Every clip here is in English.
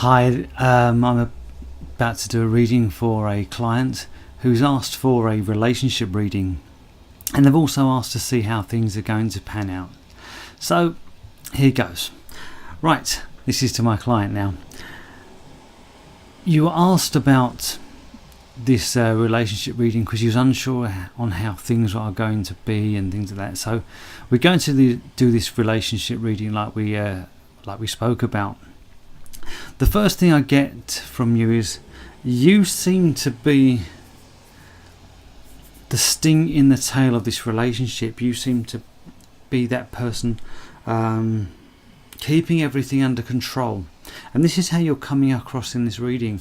Hi, I'm about to do a reading for a client who's asked for a relationship reading, and they've also asked to see how things are going to pan out. So here goes. Right, this is to my client now. You were asked about this relationship reading because you was unsure on how things are going to be and things like that. So we're going to do this relationship reading like we spoke about. The first thing I get from you is you seem to be the sting in the tail of this relationship. You seem to be that person keeping everything under control, and this is how you're coming across in this reading.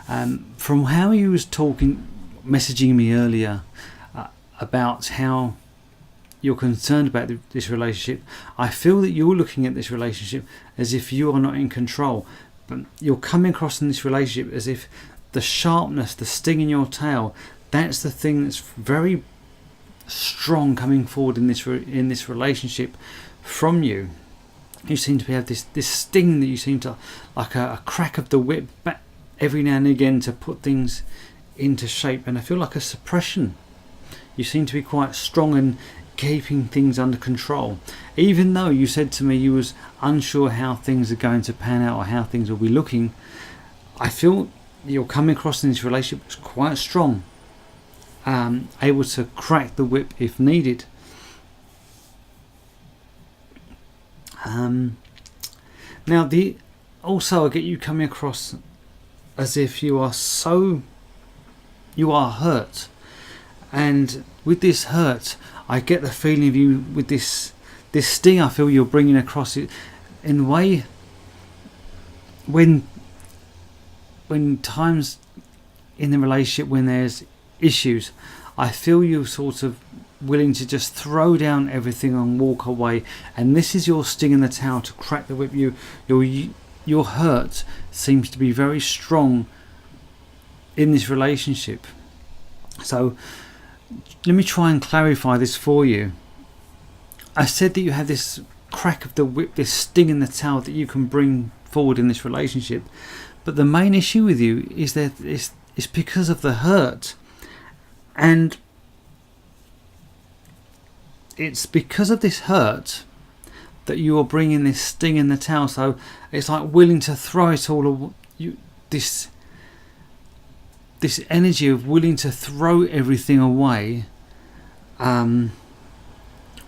From how you was messaging me earlier about how you're concerned about this relationship, I feel that you're looking at this relationship as if you are not in control, but you're coming across in this relationship as if the sharpness, the sting in your tail, that's the thing that's very strong coming forward in this relationship from you. You seem to have this sting that you seem to, like a crack of the whip, back every now and again to put things into shape, and I feel like a suppression. You seem to be quite strong and keeping things under control, even though you said to me you was unsure how things are going to pan out or how things will be looking. I feel you're coming across in this relationship as quite strong, able to crack the whip if needed. Now also I get you coming across as if you are hurt, and with this hurt I get the feeling of you with this sting. I feel you're bringing across it in a way when times in the relationship when there's issues, I feel you sort of willing to just throw down everything and walk away, and this is your sting in the tail to crack the whip. Your hurt seems to be very strong in this relationship. So let me try and clarify this for you. I said that you have this crack of the whip, this sting in the tail that you can bring forward in this relationship, but the main issue with you is that it's because of the hurt, and it's because of this hurt that you are bringing this sting in the tail. So it's like willing to throw it all. This energy of willing to throw everything away,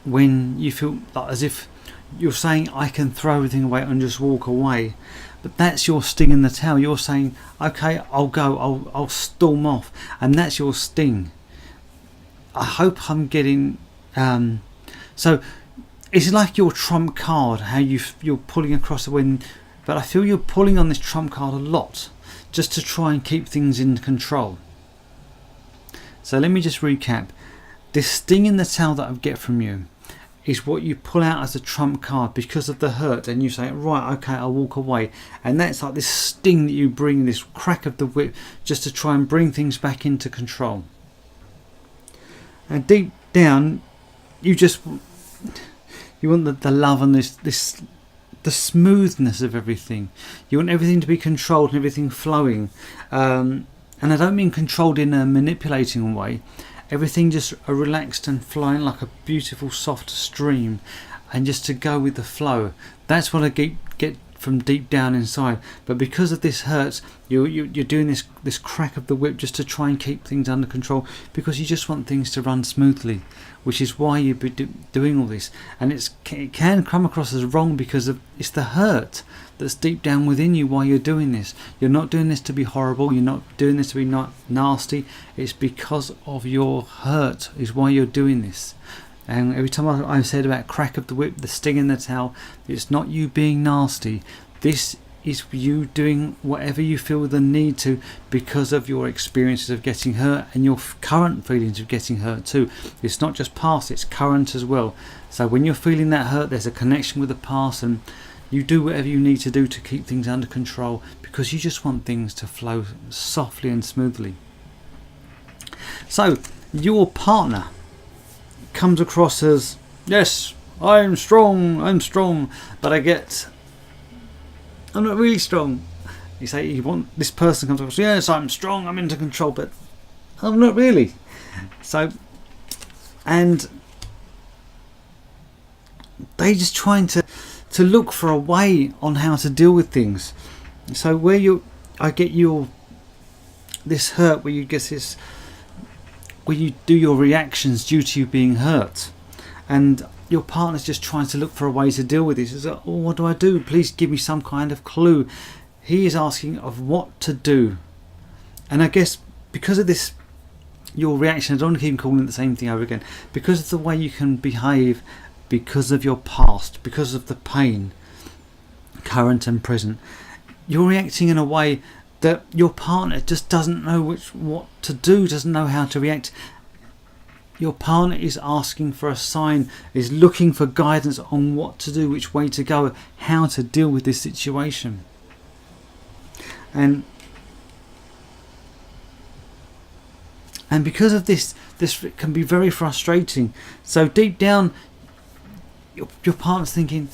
when you feel like as if you're saying I can throw everything away and just walk away, but that's your sting in the tail. You're saying okay, I'll go, I'll storm off, and that's your sting. I hope I'm getting so it's like your trump card, how you're pulling across the wind, but I feel you're pulling on this trump card a lot just to try and keep things in control. So let me just recap. This sting in the tail that I get from you is what you pull out as a trump card because of the hurt, and you say right, okay, I'll walk away, and that's like this sting that you bring, this crack of the whip, just to try and bring things back into control. And deep down you want the love and the smoothness of everything. You want everything to be controlled and everything flowing, and I don't mean controlled in a manipulating way. Everything just relaxed and flowing like a beautiful soft stream, and just to go with the flow. That's what I get from deep down inside. But because of this hurt, you're doing this crack of the whip just to try and keep things under control, because you just want things to run smoothly, which is why you'd be doing all this. And it can come across as wrong because it's the hurt that's deep down within you why you're doing this. You're not doing this to be horrible, you're not doing this to be not nasty. It's because of your hurt is why you're doing this. And every time I've said about crack of the whip, the sting in the tail, it's not you being nasty. This is you doing whatever you feel the need to because of your experiences of getting hurt and your current feelings of getting hurt too. It's not just past, it's current as well. So when you're feeling that hurt, there's a connection with the past, and you do whatever you need to do to keep things under control because you just want things to flow softly and smoothly. So your partner comes across as, yes, I'm strong, but I'm not really strong. You say you want this person comes up and says, yes, I'm strong, I'm into control, but I'm not really. So, and they just trying to look for a way on how to deal with things. So where I get this hurt, where you get this, where you do your reactions due to you being hurt, and your partner's just trying to look for a way to deal with this. It's like, oh, what do I do? Please give me some kind of clue. He is asking of what to do, and I guess because of this, your reaction, I don't want to keep calling it the same thing over again, because of the way you can behave, because of your past, because of the pain, current and present, you're reacting in a way that your partner just doesn't know what to do, doesn't know how to react. Your partner is asking for a sign, is looking for guidance on what to do, which way to go, how to deal with this situation. And because of this can be very frustrating. So deep down, your partner's thinking,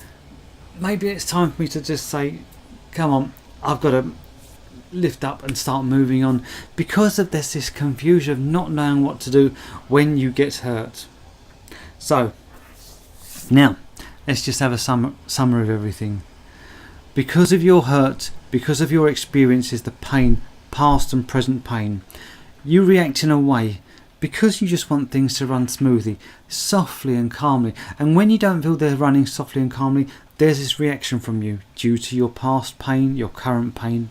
maybe it's time for me to just say, come on, I've got to lift up and start moving on, because of this confusion of not knowing what to do when you get hurt. So now let's just have a summary of everything. Because of your hurt, because of your experiences, the pain, past and present pain, you react in a way because you just want things to run smoothly, softly and calmly. And when you don't feel they're running softly and calmly, there's this reaction from you due to your past pain, your current pain.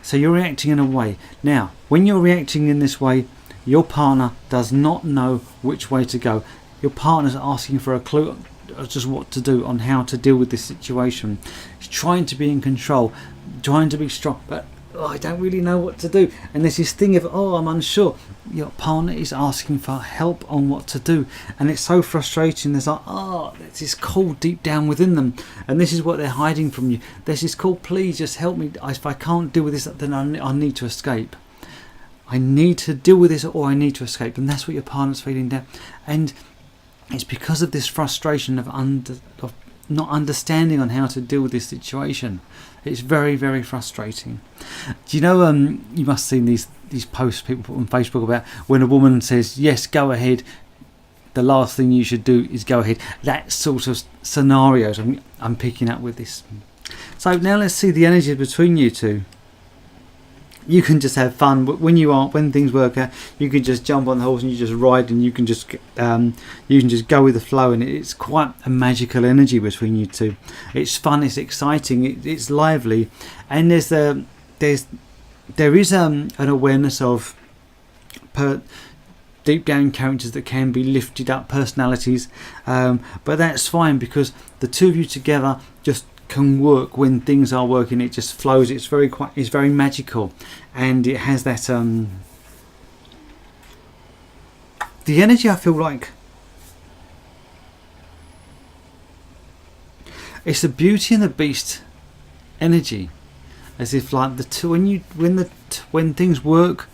So you're reacting in a way. Now, when you're reacting in this way, your partner does not know which way to go. Your partner's asking for a clue of just what to do, on how to deal with this situation. He's trying to be in control, trying to be strong, but I don't really know what to do. And there's this thing of, I'm unsure. Your partner is asking for help on what to do, and it's so frustrating. There's like, there's this call deep down within them, and this is what they're hiding from you. There's this call, please just help me. If I can't deal with this, then I need to escape. I need to deal with this, or I need to escape. And that's what your partner's feeling there. And it's because of this frustration of not understanding on how to deal with this situation. It's very, very frustrating. Do you know, you must have seen these posts people put on Facebook about when a woman says, yes, go ahead, the last thing you should do is go ahead. That sort of scenarios I'm picking up with this. So now let's see the energy between you two. You can just have fun, but when things work out, you can just jump on the horse and you just ride, and you can just go with the flow, and it's quite a magical energy between you two. It's fun, it's exciting, it's lively, and there is an awareness of deep down characters that can be lifted up, personalities, but that's fine, because the two of you together just can work. When things are working, it just flows. It's very magical, and it has that the energy. I feel like it's the Beauty and the Beast energy, as if like the two, when things work,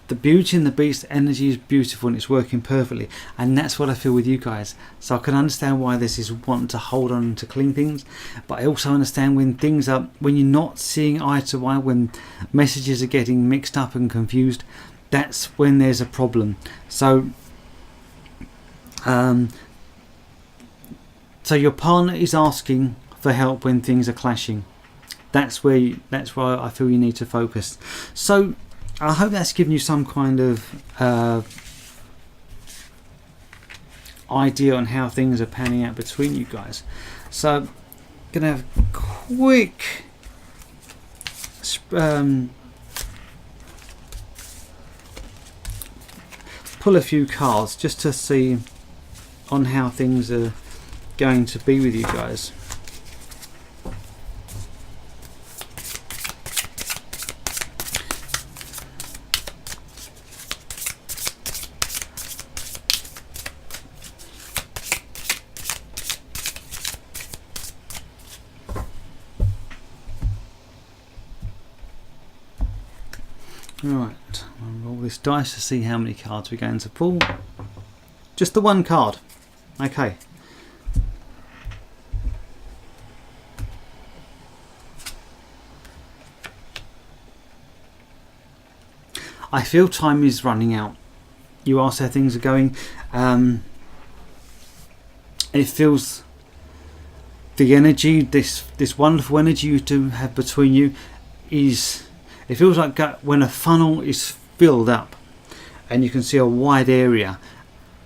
the Beauty and the Beast energy is beautiful and it's working perfectly, and that's what I feel with you guys. So I can understand why this is wanting to hold on to cling things, but I also understand when you're not seeing eye to eye, when messages are getting mixed up and confused, that's when there's a problem. So your partner is asking for help when things are clashing. That's where I feel you need to focus. So I hope that's given you some kind of idea on how things are panning out between you guys. So I'm going to have a quick pull a few cards just to see on how things are going to be with you guys. Right, I'll roll this dice to see how many cards we're going to pull. Just the one card. Okay. I feel time is running out. You ask how things are going. It feels the energy, this wonderful energy you two have between you, it feels like when a funnel is filled up and you can see a wide area.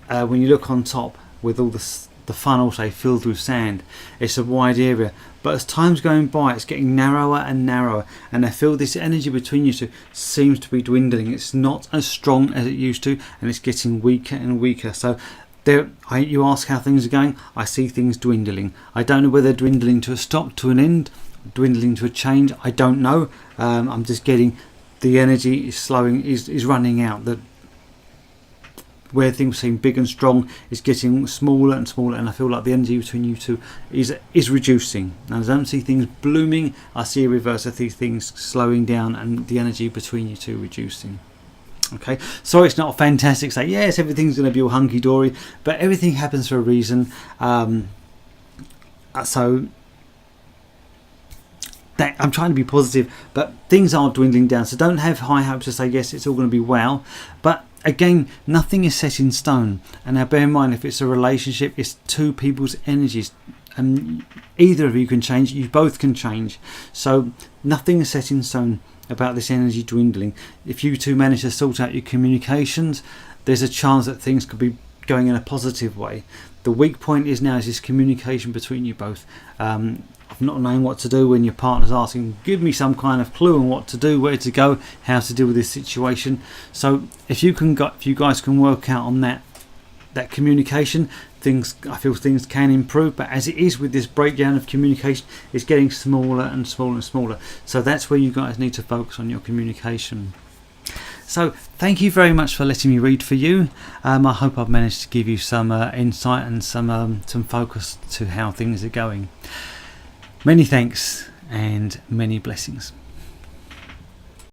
When you look on top with all the funnel, say, filled with sand, it's a wide area, but as time's going by it's getting narrower and narrower, and I feel this energy between you two seems to be dwindling. It's not as strong as it used to, and it's getting weaker and weaker. So you ask how things are going, I see things dwindling. I don't know whether they're dwindling to a stop, to an end, dwindling to a change. I don't know. I'm just getting the energy is slowing, is running out. That where things seem big and strong is getting smaller and smaller, and I feel like the energy between you two is reducing. And I don't see things blooming, I see a reverse. I see things slowing down and the energy between you two reducing. Okay, sorry it's not a fantastic say, yes, everything's going to be all hunky-dory, but everything happens for a reason. So that I'm trying to be positive, but things are dwindling down, so don't have high hopes to say yes, it's all going to be wow. But again, nothing is set in stone, and now bear in mind, if it's a relationship, it's two people's energies, and either of you can change, you both can change, so nothing is set in stone about this energy dwindling. If you two manage to sort out your communications, there's a chance that things could be going in a positive way. The weak point is this communication between you both, of not knowing what to do when your partner's asking, give me some kind of clue on what to do, where to go, how to deal with this situation. So if you guys can work out on that communication, I feel things can improve. But as it is with this breakdown of communication, it's getting smaller and smaller and smaller. So that's where you guys need to focus on your communication. So thank you very much for letting me read for you. I hope I've managed to give you some insight and some focus to how things are going. Many thanks and many blessings.